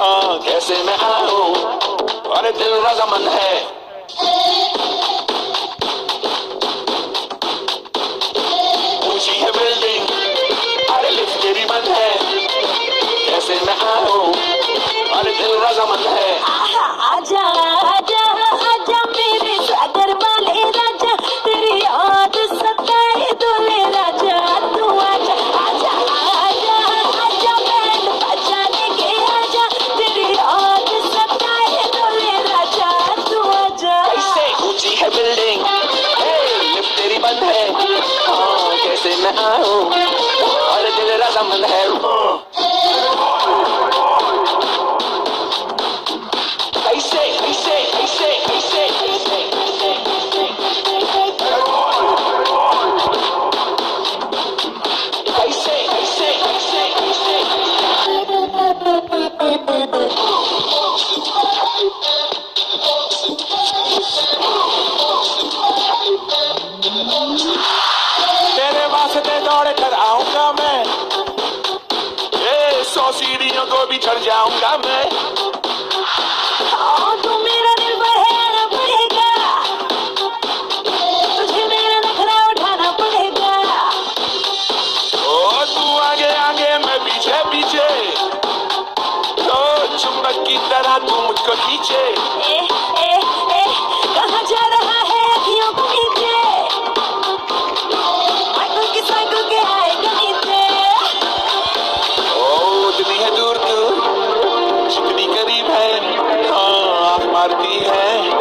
हाँ कैसे मैं आऊं, और दिल रजामंद है। ऊंची है बिल्डिंग, अरे लिफ्ट भी बंद है। कैसे मैं आऊं, और दिल रजामंद है। आजा आजा आजा मेरे सागर वाले राजा, तेरी याद सताए दूल्हे राजा, तू आजा आजा आजा आजा बैंड बजाने के आजा, तेरी याद सताए दूल्हे राजा, तू आजा। ऐसे ऊंची है बिल्डिंग, लिफ्ट तेरी बंद है। हाँ कैसे मैं आऊं, और दिल रजामंद है। ऐसे ऐसे ऐसे ऐसे ऐसे ऐसे ऐसे ऐसे ऐसे तेरे वास्ते दौड़ कर आऊंगा मैं, 100 सीढ़ियों को भी चढ़ जाऊंगा मैं। तू मेरा दिल बढ़ाना पड़ेगा, तुझे मेरा नखरा उठाना पड़ेगा। ओ तू आगे आगे मैं पीछे पीछे, तो चुंबक की तरह तू मुझको खींचे। ए ए ए कहाँ जा रहा है अखियों को नीचे, माइकल की साइकिल के आएगा नीचे। ओ इतनी है दूर तू, जितनी करीब है हाँ आँख मारती है।